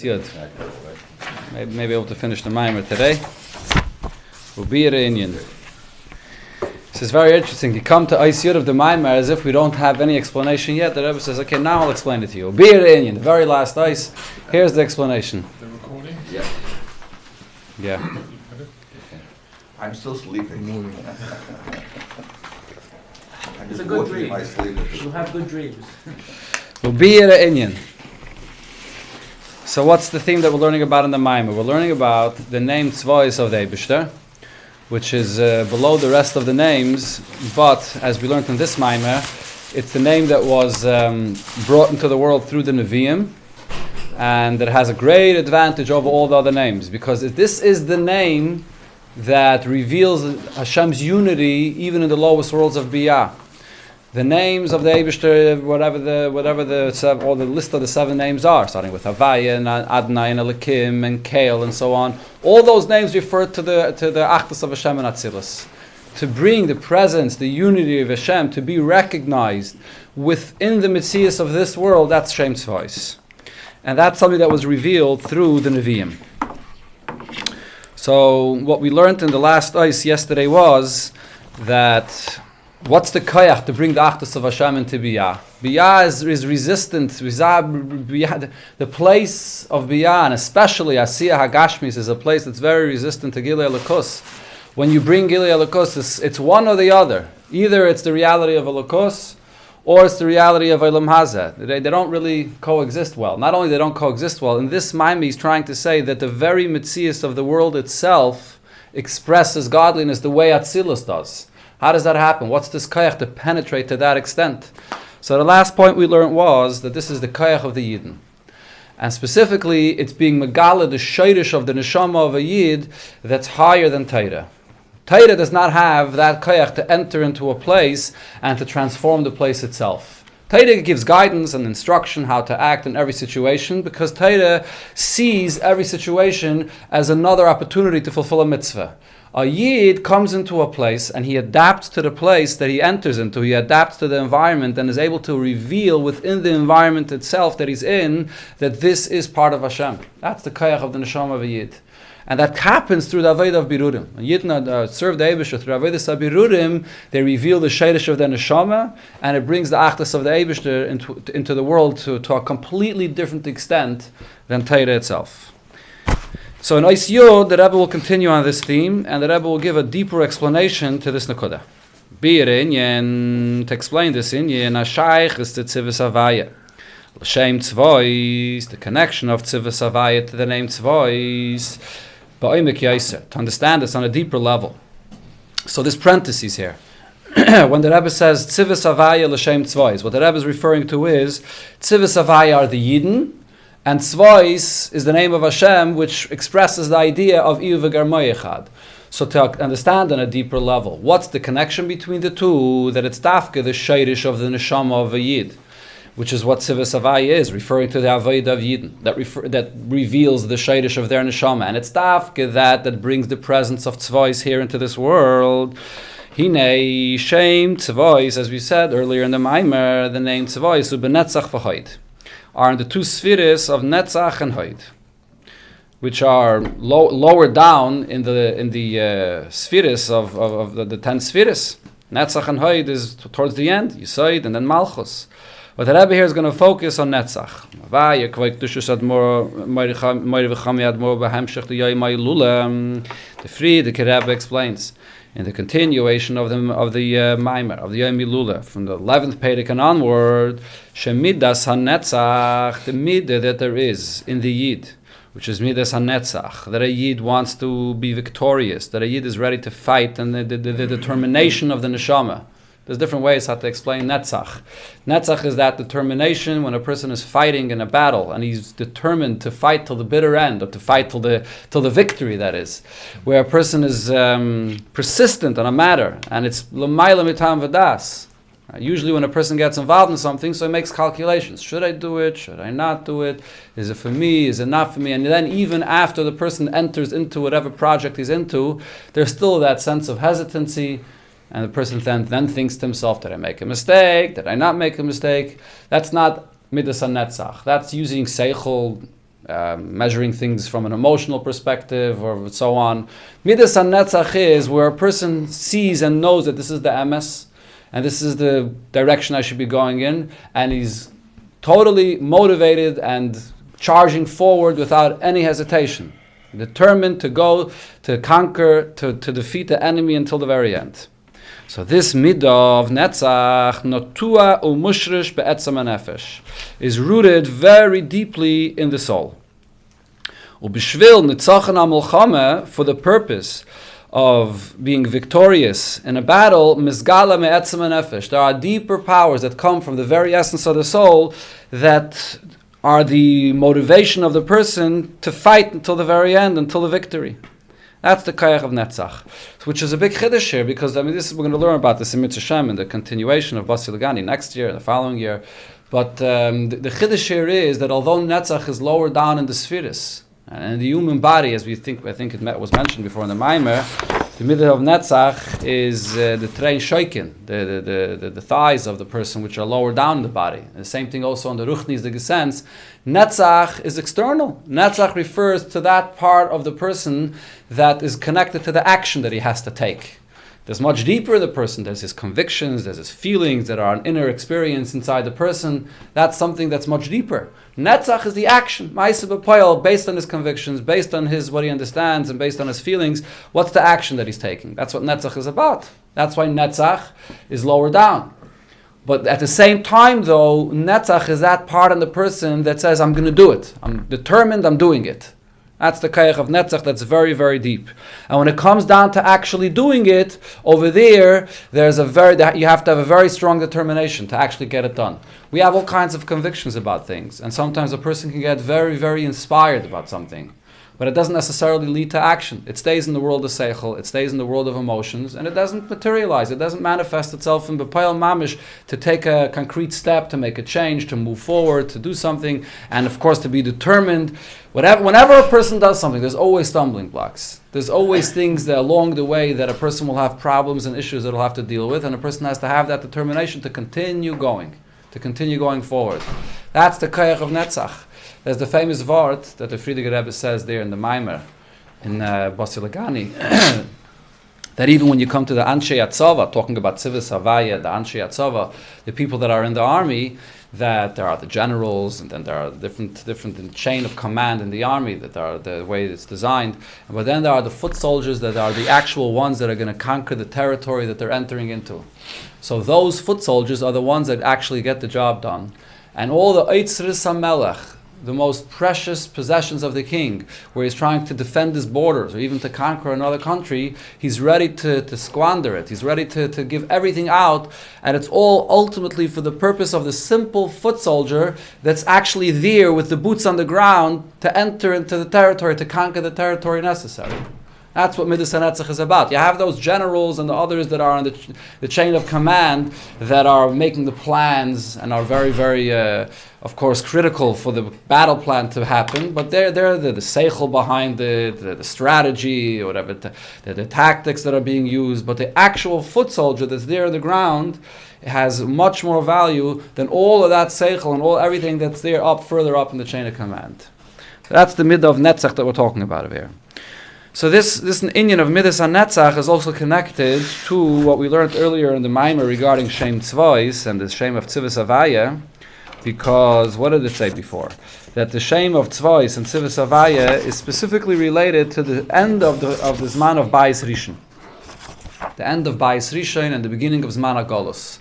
Good. Maybe able to finish the Maamar today. We'll be at Indian. This is very interesting. You come to shiur of the Maamar as if we don't have any explanation yet. The Rebbe says, "Okay, now I'll explain it to you." We'll be at Indian. The very last ice. Here's the explanation. The recording? Yeah. I'm still sleeping. It's a good dream. You'll have good dreams. We'll be at Indian. So what's the theme that we're learning about in the Maamar? We're learning about the name Tzvois of the Eibishter, which is below the rest of the names, but as we learned in this Maamar, it's the name that was brought into the world through the Nevi'im, and it has a great advantage over all the other names, because this is the name that reveals Hashem's unity even in the lowest worlds of Biyah. The names of the Eibishter, whatever the list of the 7 names are, starting with Havaya and Adonai and Elikim and Kael and so on, all those names refer to the Achdus of Hashem and Atzilus. To bring the presence, the unity of Hashem, to be recognized within the Metzius of this world, that's Shem Tzvois. And that's something that was revealed through the Nevi'im. So what we learned in the last ice yesterday was that what's the koyach to bring the achdus of Hashem into Biyah? Biyah is resistant. The place of Biyah, and especially Asiyah Hagashmis, is a place that's very resistant to Gilui Elokus. When you bring Gilui Elokus, it's one or the other. Either it's the reality of Elokus, or it's the reality of Olam Hazeh. They don't really coexist well. Not only they don't coexist well, in this Maamar he's trying to say that the very Metzius of the world itself expresses godliness the way Atzilus does. How does that happen? What's this koyach to penetrate to that extent? So the last point we learned was that this is the koyach of the Yidden. And specifically, it's being megala, the shayrish of the neshama of a Yid that's higher than Torah. Torah does not have that koyach to enter into a place and to transform the place itself. Torah gives guidance and instruction how to act in every situation, because Torah sees every situation as another opportunity to fulfill a mitzvah. A Yid comes into a place and he adapts to the place that he enters into. He adapts to the environment and is able to reveal within the environment itself that he's in that this is part of Hashem. That's the koyach of the neshama of a Yid. And that happens through the avodah of birurim. A Yid serve the Eibishter through avodah of birurim. They reveal the shayrish of the neshama, and it brings the achdus of the Eibishter into the world to a completely different extent than Torah itself. So in shiur, the Rebbe will continue on this theme, and the Rebbe will give a deeper explanation to this nekuda. To explain this inyan, Ashayich is the Tzivus Havaya. L'shem Tzvois, the connection of Tzivus Havaya to the name Tzvois, ba'omek yaser, to understand this on a deeper level. So this parenthesis here, when the Rebbe says Tzivus Havaya l'shem Tzvois, what the Rebbe is referring to is Tzivus Havaya are the Yidden, and Tzvois is the name of Hashem, which expresses the idea of Iyu v'Garmo Echad. So to understand on a deeper level, what's the connection between the two? That it's dafke, the shayrish of the neshama of a Yid, which is what Tzivus Havaya is, referring to the avodah of Yidden, that reveals the shayrish of their neshama. And it's dafke that brings the presence of Tzvois here into this world. Hinei Shem Tzvois, as we said earlier in the Maamar, the name Tzvois, u'benetzach v'hoid, are in the 2 spheres of Netzach and Hoid, which are lower down in the spheres of the 10 spheres. Netzach and Hoid is towards the end, Yisoid and then Malchus. But the Rebbe here is going to focus on Netzach. The Friedrich Rebbe explains in the continuation of the Maamar, of the Yom Milula, from the 11th Perek and onward, Shemidas HaNetzach, the midah that there is in the Yid, which is Midas HaNetzach, that a Yid wants to be victorious, that a Yid is ready to fight, and the determination of the neshama. There's different ways how to explain Netzach. Netzach is that determination when a person is fighting in a battle and he's determined to fight till the bitter end, or to fight till the victory, that is. Where a person is persistent on a matter, and it's l'mayla mitam v'das. Usually when a person gets involved in something, so he makes calculations. Should I do it? Should I not do it? Is it for me? Is it not for me? And then even after the person enters into whatever project he's into, there's still that sense of hesitancy. And the person then thinks to himself, did I make a mistake? Did I not make a mistake? That's not midas hanetzach. That's using seichel measuring things from an emotional perspective or so on. Midas HaNetzach is where a person sees and knows that this is the emes, and this is the direction I should be going in, and he's totally motivated and charging forward without any hesitation, determined to go, to conquer, to defeat the enemy until the very end. So this midah of netzach, notua umushrish be'etzam hanefesh, is rooted very deeply in the soul. Ubishvil nitzachan ha-milchama, for the purpose of being victorious in a battle, mizgala me'etzam hanefesh. There are deeper powers that come from the very essence of the soul that are the motivation of the person to fight until the very end, until the victory. That's the koyach of netzach, which is a big chiddush here, because we're going to learn about this in Mitzvah Shem in the continuation of Basi legani next year, the following year. But the chiddush here is that although netzach is lower down in the spheres and in the human body, as I think it was mentioned before in the Maamar, the midah of netzach is the trein shoikin, the thighs of the person, which are lower down in the body. And the same thing also on the ruchnis, the gesens. Netzach is external. Netzach refers to that part of the person that is connected to the action that he has to take. There's much deeper in the person. There's his convictions, there's his feelings that are an inner experience inside the person. That's something that's much deeper. Netzach is the action, Ma'aseh b'poel, based on his convictions, based on what he understands, and based on his feelings. What's the action that he's taking? That's what Netzach is about. That's why Netzach is lower down. But at the same time, though, Netzach is that part in the person that says, I'm going to do it. I'm determined, I'm doing it. That's the koyach of Netzach that's very, very deep. And when it comes down to actually doing it, over there, you have to have a very strong determination to actually get it done. We have all kinds of convictions about things, and sometimes a person can get very, very inspired about something. But it doesn't necessarily lead to action. It stays in the world of seichel, it stays in the world of emotions, and it doesn't materialize. It doesn't manifest itself in b'poel mamish to take a concrete step, to make a change, to move forward, to do something, and of course to be determined. Whenever a person does something, there's always stumbling blocks. There's always things that along the way that a person will have problems and issues that he'll have to deal with, and a person has to have that determination to continue going forward. That's the koyach of netzach. There's the famous word that the Friediger Rebbe says there in the Maamar, in Basi legani, that even when you come to the Anshe Yatzava, talking about Tzivus Havaya, the Anshe Yatzava, the people that are in the army, that there are the generals, and then there are different in chain of command in the army, that are the way it's designed. But then there are the foot soldiers that are the actual ones that are going to conquer the territory that they're entering into. So those foot soldiers are the ones that actually get the job done. And all the Eitzris HaMelech, the most precious possessions of the king, where he's trying to defend his borders or even to conquer another country, he's ready to squander it. He's ready to give everything out, and it's all ultimately for the purpose of the simple foot soldier that's actually there with the boots on the ground to enter into the territory, to conquer the territory necessary. That's what Midas HaNetzach is about. You have those generals and the others that are on the chain of command that are making the plans and are very, very, of course, critical for the battle plan to happen. But they're the seichel behind it, the strategy, or whatever, the tactics that are being used. But the actual foot soldier that's there on the ground has much more value than all of that seichel and everything that's there further up in the chain of command. So that's the midah of netzach that we're talking about over here. So this inyan of Midas HaNetzach is also connected to what we learned earlier in the Maamar regarding Shem Tzvos and the Shem of Tzivus Havaya, because what did it say before? That the Shem of Tzvos and Tzivus Havaya is specifically related to the end of the Zman of Bais Rishon. The end of Bais Rishon and the beginning of Zman HaGolus.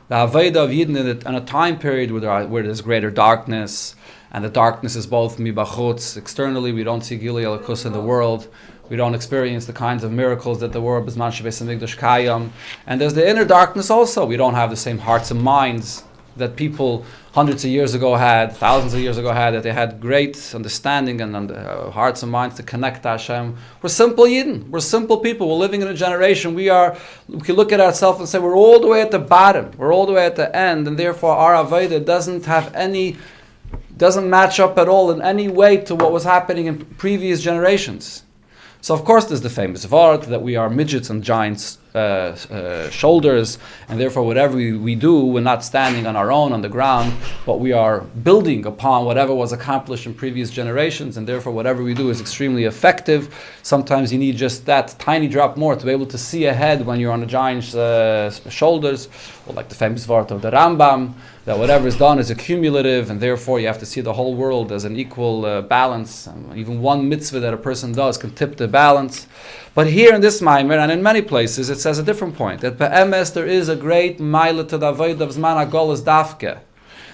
The Haveda of Yidden in a time period where there's greater darkness, and the darkness is both mibachutz. Externally, we don't see Gilui Elokus in the world. We don't experience the kinds of miracles that the world B'zman Shebeis HaMikdash Kayam. And there's the inner darkness also. We don't have the same hearts and minds that people hundreds of years ago had, thousands of years ago had, that they had great understanding and hearts and minds to connect to Hashem. We're simple Yidden. We're simple people. We're living in a generation. We can look at ourselves and say we're all the way at the bottom. We're all the way at the end. And therefore our Avodah doesn't match up at all in any way to what was happening in previous generations. So of course there's the famous Vart that we are midgets and giants shoulders, and therefore whatever we do, we're not standing on our own on the ground, but we are building upon whatever was accomplished in previous generations, and therefore whatever we do is extremely effective. Sometimes you need just that tiny drop more to be able to see ahead when you're on a giant's shoulders, or like the famous word of the Rambam, that whatever is done is accumulative, and therefore you have to see the whole world as an equal balance. Even one mitzvah that a person does can tip the balance. But here in this Maamar, and in many places, it says a different point, that be'emes there is a great ma'ila to the avodah of zman hagolos dafke.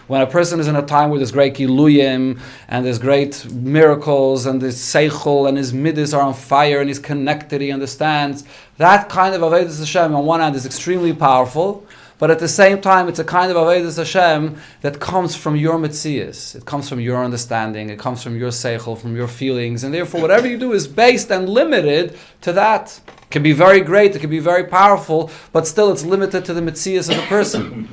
When a person is in a time where there's great giluyim, and there's great miracles, and there's seichel, and his midas are on fire, and he's connected, he understands, that kind of avodah Hashem on one hand is extremely powerful, but at the same time, it's a kind of avodas Hashem that comes from your metzias. It comes from your understanding. It comes from your seichel, from your feelings, and therefore, whatever you do is based and limited to that. It can be very great. It can be very powerful, but still, it's limited to the metzias of the person.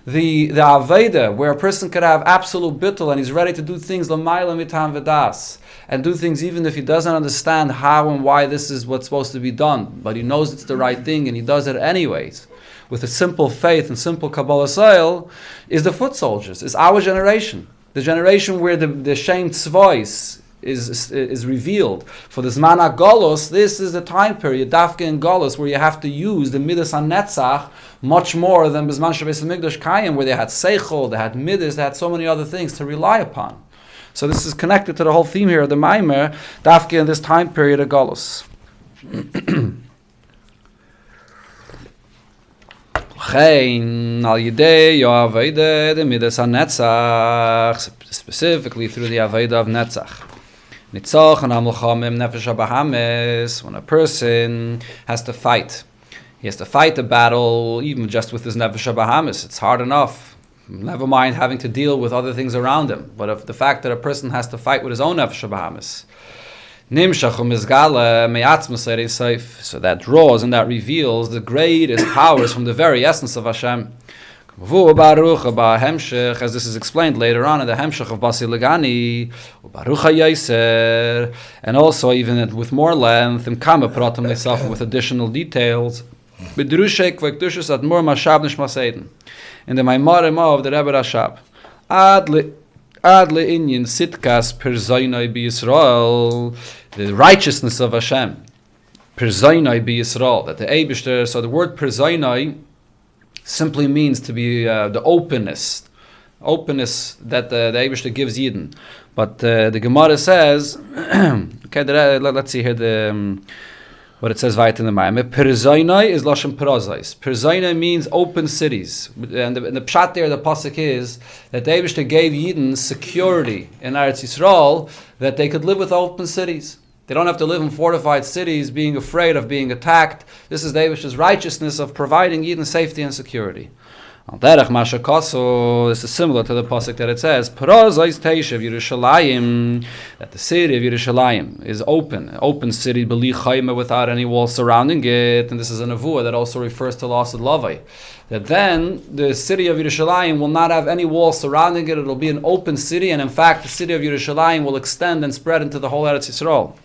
The aveda, where a person could have absolute bittul and he's ready to do things l'mayla mitam v'das, and do things even if he doesn't understand how and why this is what's supposed to be done, but he knows it's the right thing and he does it anyways, with a simple faith and simple Kabbalah soil, is the foot soldiers, is our generation. The generation where the Shem Tzvois is revealed. For the Zman HaGolos, this is the time period, Dafke and Golos, where you have to use the Midas HaNetzach much more than B'zman Shabbos HaMikdash Kayim, where they had Seichel, they had Midas, they had so many other things to rely upon. So this is connected to the whole theme here of the Maamar, Dafke in this time period of Golos. Specifically through the Aveda of Netzach. When a person has to fight, he has to fight a battle even just with his Nefesh HaBahamis. It's hard enough. Never mind having to deal with other things around him. But of the fact that a person has to fight with his own Nefesh HaBahamis, so that draws and that reveals the greatest powers from the very essence of Hashem. As this is explained later on in the Hemshech of Basi legani, and also even with more length, and with additional details. In the Maamar Rebbe of the Rebbe Rashab, the righteousness of Hashem, Perzainai bi Yisrael, that the Eibishter, so the word Perzainai simply means to be the openness that the Eibishter gives Yidden. But the Gemara says, okay, let's see here what it says right in the Maamar. Perzainai is Lashon Perazais. Perzainai means open cities. And the pshat there, the pasuk is that the Eibishter gave Yidden security in Eretz Yisrael that they could live with open cities. They don't have to live in fortified cities being afraid of being attacked. This is the Eibishter's righteousness of providing Yidden safety and security. This is similar to the pasuk that it says, that the city of Yerushalayim is an open city, without any walls surrounding it. And this is a nevuah that also refers to Lasad Lavai. That then the city of Yerushalayim will not have any walls surrounding it. It will be an open city, and in fact the city of Yerushalayim will extend and spread into the whole Eretz Yisrael.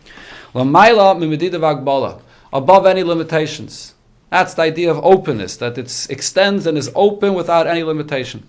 Above any limitations. That's the idea of openness, that it extends and is open without any limitation.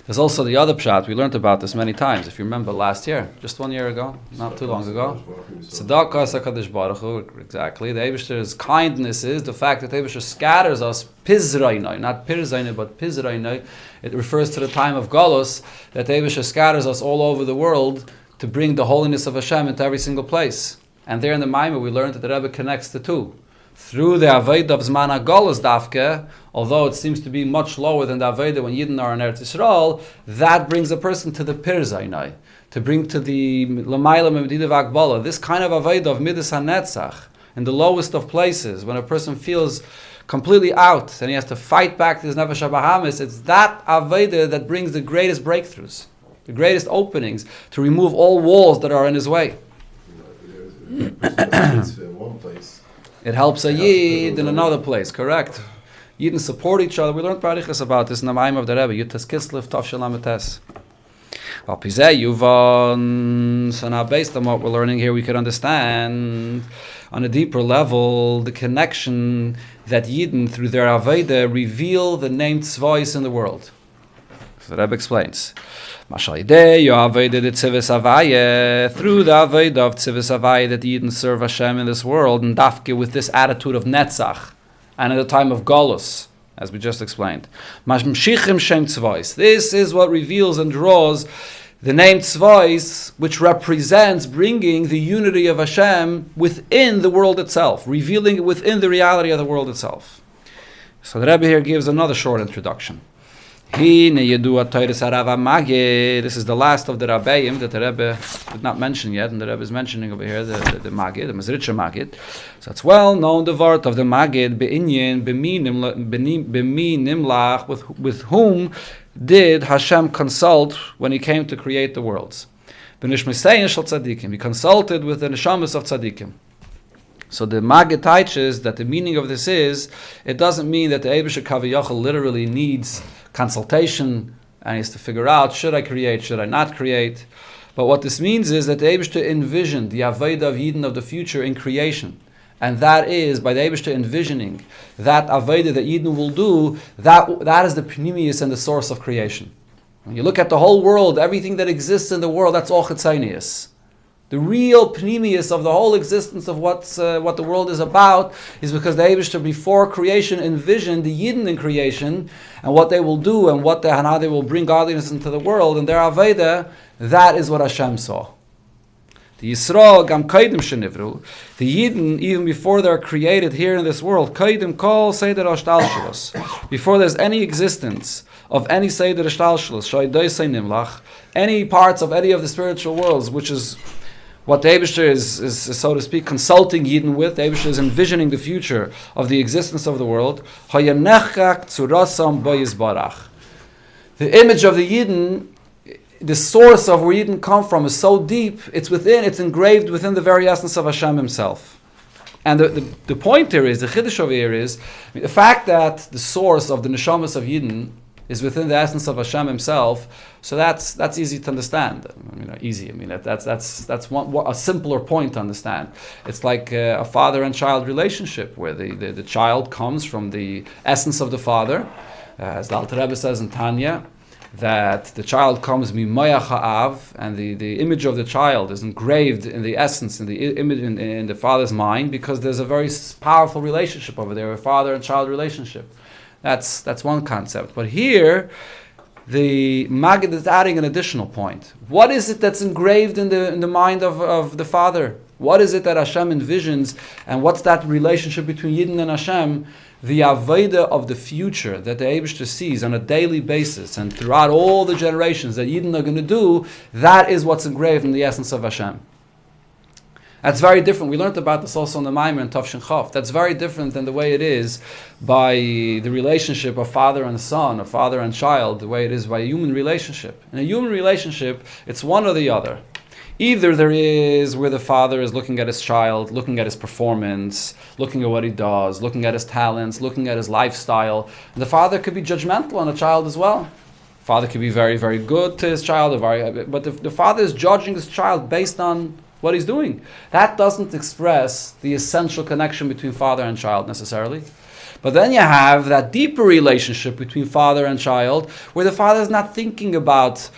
There's also the other pshat. We learned about this many times. If you remember last year, just 1 year ago, not too long ago. Tzedakah HaKadosh Baruch Hu, exactly. The Eibishter's kindness is the fact that the Eibishter scatters us pizrainai, not pirzainai, but pizrainai. It refers to the time of Golos, that the Eibishter scatters us all over the world to bring the holiness of Hashem into every single place. And there in the Maamar we learned that the Rebbe connects the two. Through the Aveda of Zman HaGolos Dafke, although it seems to be much lower than the Aveda when Yidden are in Eretz Yisrael, that brings a person to the Pirzainai, to bring to the L'mayla Memedidav Akbala, this kind of Aveda of Midas HaNetzach, in the lowest of places, when a person feels completely out and he has to fight back to his Nefesh HaBahamis, it's that Aveda that brings the greatest breakthroughs, the greatest openings, to remove all walls that are in his way. One place. It helps a Yid in another place, correct? Yidden support each other. We learned Barichas about this in the Maamar of the Rebbe, Yutas Kislev, Tav Shalom Etes. So now based on what we're learning here, we could understand on a deeper level the connection that Yidden, through their Avodah, reveal the name Tzvois in the world. So the Rebbe explains. Through the Avodah of Tzivos Havaya that Yidden serve Hashem in this world, and Dafke with this attitude of Netzach, and at the time of Golus, as we just explained. This is what reveals and draws the name Tzvois, which represents bringing the unity of Hashem within the world itself, revealing it within the reality of the world itself. So the Rebbe here gives another short introduction. This is the last of the Rabbeim that the Rebbe did not mention yet, and the Rebbe is mentioning over here, the Magid, the Mezritcher Magid. So it's well known the word of the Magid, Be'inyin, B'mi Nimlach, with whom did Hashem consult when he came to create the worlds. B'nishmisein shel tzadikim, he consulted with the neshamas of tzadikim. So the Magid teaches that the meaning of this is, it doesn't mean that the Eibusher Kaviyachal literally needs consultation and he has to figure out, should I create, should I not create? But what this means is that the Eibusher envisioned the Avodah of Yidden of the future in creation. And that is, by the Eibusher envisioning that Avodah that Yidden will do, that is the Pnimius and the source of creation. When you look at the whole world, everything that exists in the world, that's all Chitzonius. The real pnimius of the whole existence of what the world is about is because the Eibusher before creation envisioned the Yidden in creation and what they will do and how they will bring godliness into the world and their Avodah. That is what Hashem saw. The Yisrael gam kaidim shenivru, the Yidden even before they're created here in this world, kaidim kol seder ashtalshalos, before there's any existence of any seder ashtalshalos, shoydoi say nimlach, any parts of any of the spiritual worlds, which is what the Eibusher is, so to speak, consulting Yidden with. The Eibusher is envisioning the future of the existence of the world. The image of the Yidden, the source of where Yidden come from, is so deep, it's engraved within the very essence of Hashem himself. And the point here is, the Chiddush over here is, the fact that the source of the neshamas of Yidden is within the essence of Hashem himself, so that's easy to understand. That's one a simpler point to understand. It's like a father and child relationship, where the child comes from the essence of the father, as the Alter Rebbe says in Tanya, that the child comes mimoyach ha'av, and the image of the child is engraved in the essence, in the image in the father's mind, because there's a very powerful relationship over there, a father and child relationship. That's one concept. But here, the Maggid is adding an additional point. What is it that's engraved in the mind of the Father? What is it that Hashem envisions? And what's that relationship between Yidden and Hashem? The Avodah of the future that the Eibusher sees on a daily basis and throughout all the generations that Yidden are going to do, that is what's engraved in the essence of Hashem. That's very different. We learned about this also in the Maamar and Tafshin Chof. That's very different than the way it is by the relationship of father and son, or father and child, the way it is by a human relationship. In a human relationship, it's one or the other. Either there is where the father is looking at his child, looking at his performance, looking at what he does, looking at his talents, looking at his lifestyle. And the father could be judgmental on a child as well. Father could be very, very good to his child, but the father is judging his child based on what he's doing. That doesn't express the essential connection between father and child necessarily. But then you have that deeper relationship between father and child, where the father is not thinking about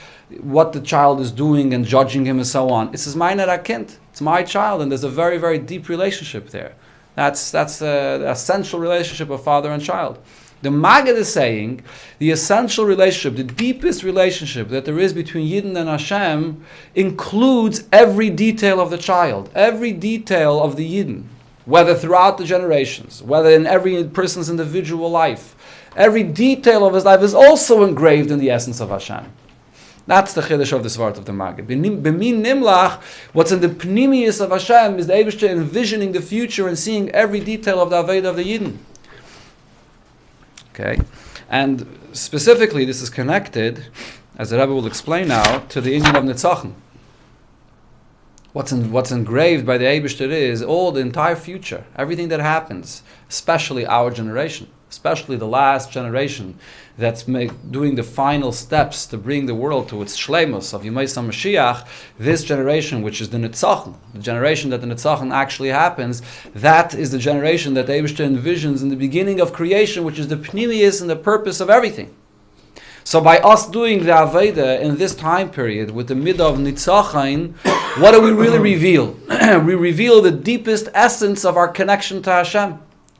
what the child is doing and judging him and so on. It's his meiner kind. It's my child, and there's a very, very deep relationship there. That's the essential relationship of father and child. The Maggid is saying the essential relationship, the deepest relationship that there is between Yidden and Hashem includes every detail of the child, every detail of the Yidden, whether throughout the generations, whether in every person's individual life. Every detail of his life is also engraved in the essence of Hashem. That's the chiddush of this word of the Maggid. B'min nimlach, what's in the pnimius of Hashem is the Eibusher envisioning the future and seeing every detail of the Avodah of the Yidden. Okay, and specifically, this is connected, as the Rebbe will explain now, to the inyan of Nitzachon. What's engraved by the Eibusher is all the entire future, everything that happens, especially our generation, especially the last generation that's doing the final steps to bring the world to its shleimus of Yemei Mashiach, this generation, which is the Nitzachon, the generation that the Nitzachon actually happens, that is the generation that Eibishter envisions in the beginning of creation, which is the pnimius and the purpose of everything. So by us doing the Aveda in this time period with the midah of Nitzachon, what do we really reveal? We reveal the deepest essence of our connection to Hashem,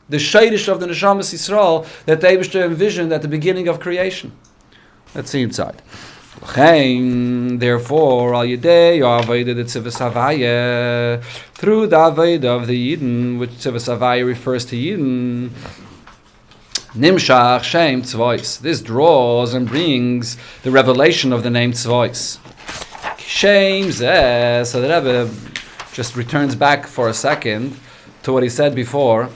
the shaydish of the Neshamas Yisrael that the Eibishter envisioned at the beginning of creation. Let's see inside. Therefore, al yedei Aveda the Tzivus Havaya, through the Aveda of the Yidden, which Tzivus Havaya refers to Yidden, Nimshach Shem Tzvois. This draws and brings the revelation of the name Tzvois. Shem Zeh. So the Rebbe just returns back for a second to what he said before,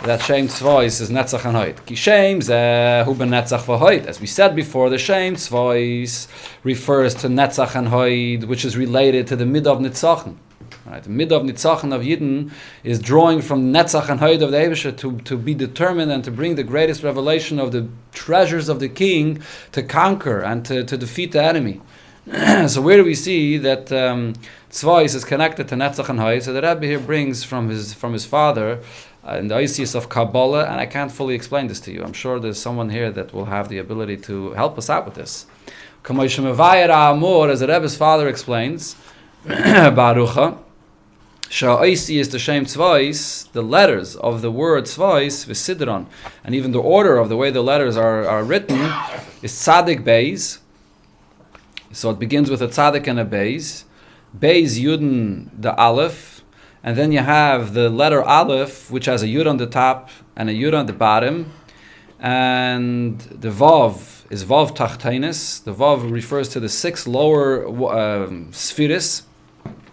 that Shem Tzvois is Netzach and Hoid. Ki Shem Zeh Hu ben Netzach v'Hoid. As we said before, the Shem Tzvois refers to Netzach and Hoid, which is related to the Midah of Nitzachon. Right, the midah of Nitzachon of Yidden is drawing from Netzach and Hoid of the Eibusher to be determined and to bring the greatest revelation of the treasures of the king to conquer and to defeat the enemy. So where do we see that Tzvois is connected to Netzach and Hoid? So the Rebbe here brings from his father in the Isis of Kabbalah, and I can't fully explain this to you. I'm sure there's someone here that will have the ability to help us out with this. As the Rebbe's father explains, Barucha, Sha'oisi is the Shem Tzvois, the letters of the word Tzvois, V'sidron, and even the order of the way the letters are written is Tzadik Beis. So it begins with a Tzadik and a Beis. Beis Yudin, the Aleph, and then you have the letter Aleph, which has a Yud on the top and a Yud on the bottom, and the Vav is Vav Tachtenis. The Vav refers to the 6 lower spheres.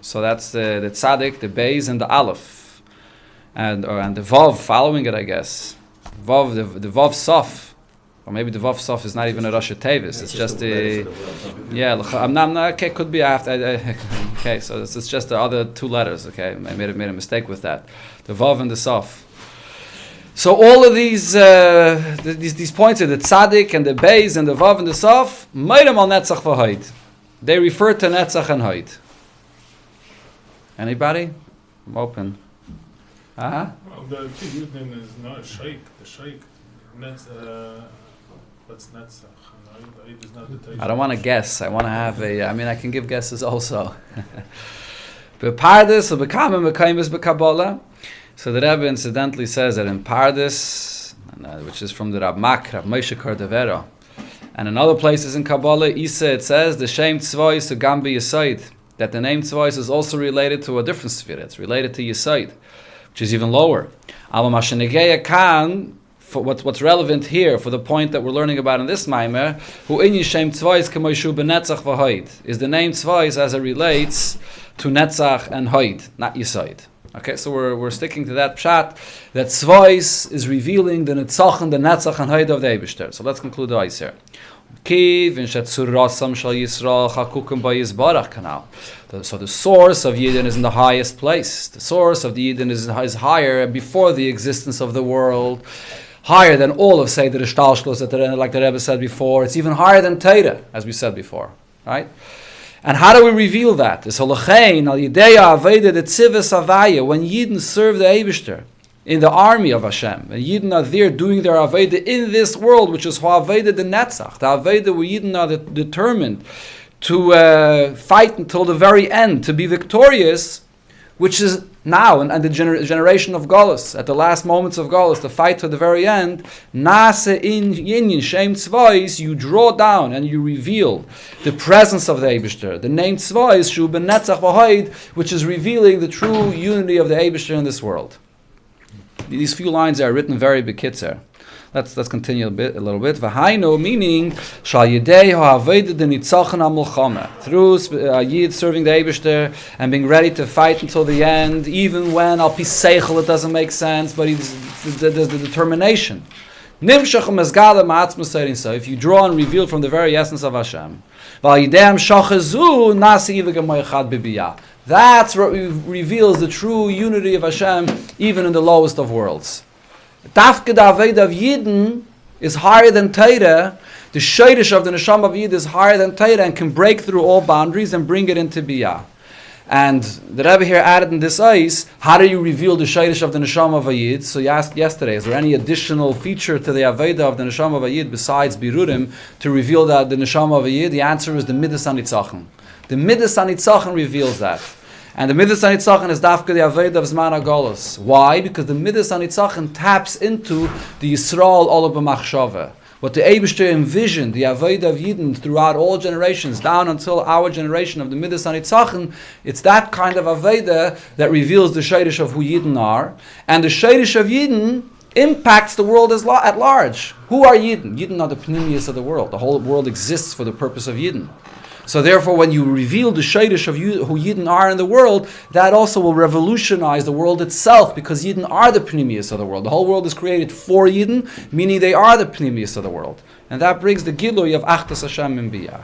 So that's the Tzadik, the Beis, and the Aleph, and the Vav following it, I guess. Vav, the Vav Sof, or maybe the Vav Sof is not even a Rosh Tevis. It's just the I'm not. Okay, could be. Okay, so it's just the other 2 letters. Okay, I made a mistake with that. The Vav and the Sof. So all of these points are the Tzadik and the Beis and the Vav and the Sof. Meidem al Netzach v'Hoid. They refer to Netzach and Hoid. Anybody? I'm open. Well, the Yudin is not a sheikh. The sheikh, what's Netzach? I don't want to guess. I want to have I can give guesses also. Bepardis or Bekamim Bekaimis Bekabbalah. So the Rebbe incidentally says that in Pardis, which is from the Rab Mak, Rab Moshe Cordovero, and in other places in Kabbalah, Isa, it says the Shem Tzvois to Gambi Yisoid, that the name Tzvois is also related to a different sphere. It's related to Yisoid, which is even lower. What's relevant here for the point that we're learning about in this Maamar, who in Yishem Tzvois k'moishu b'netzach v'hoid, is the name Tzvois as it relates to Netzach and Hoid, not Yisoid. Okay, so we're sticking to that pshat that Tzvois is revealing the Netzach and Hoid of the Eibishter. So let's conclude the ice here. So the source of Yidden is in the highest place. The source of the Yidden is higher before the existence of the world, higher than all of Seder Ishtalshlos, like the Rebbe said before. It's even higher than Torah, as we said before, right? And how do we reveal that? When Yidden serve the Eibishter in the army of Hashem, and Yidden are there doing their Aveda in this world, which is Aveda the Netzach, the Aveda where Yidden are determined to fight until the very end, to be victorious, which is now, and the generation of Golus, at the last moments of Golus, the fight to the very end, Nase in Yinyin, Shem Tzvois, you draw down and you reveal the presence of the Eibishter, the name Tzvois, Shu ben Netzach v'Hoid, which is revealing the true unity of the Eibishter in this world. These few lines are written very bekitzer. Let's continue a little bit. V'hainu, meaning shal yidei ha'aved the nitzachon ha'mulchama, through Yid serving the Eibishter and being ready to fight until the end, even when al pi seichel it doesn't make sense, but there's the determination. Nimshach u'mezgala ma'atzmus serin. So if you draw and reveal from the very essence of Hashem, v'al yidei ha'mshachazu nasi ivegamoyachad bibiyah. That's what reveals the true unity of Hashem, even in the lowest of worlds. Dafke the Aveda of Yidden is higher than Torah. The Shayrish of the Neshama of Yid is higher than Torah and can break through all boundaries and bring it into Biyah. And the Rebbe here added in this ice, how do you reveal the Shayrish of the Neshama of a Yid? So you asked yesterday, is there any additional feature to the Aveda of the Neshama of a Yid besides Birurim to reveal that the Neshama of a Yid? The answer is the Midas HaNitzachon. The Midas HaNitzachon reveals that. And the Midas HaNitzachon is dafka the Aveda of Zman HaGolus. Why? Because the Midas HaNitzachon taps into the Yisrael Olav B'machshava. What the Eibishter envisioned, the Aveda of Yidden throughout all generations, down until our generation of the Midas HaNitzachon, it's that kind of Aveda that reveals the Shayrish of who Yidden are. And the Shayrish of Yidden impacts the world at large. Who are Yidden? Yidden are the Pnimius of the world. The whole world exists for the purpose of Yidden. So therefore, when you reveal the Shayrish of who Yidden are in the world, that also will revolutionize the world itself, because Yidden are the Pnimius of the world. The whole world is created for Yidden, meaning they are the Pnimius of the world. And that brings the Gilui of Achdas Hashem in Biyah.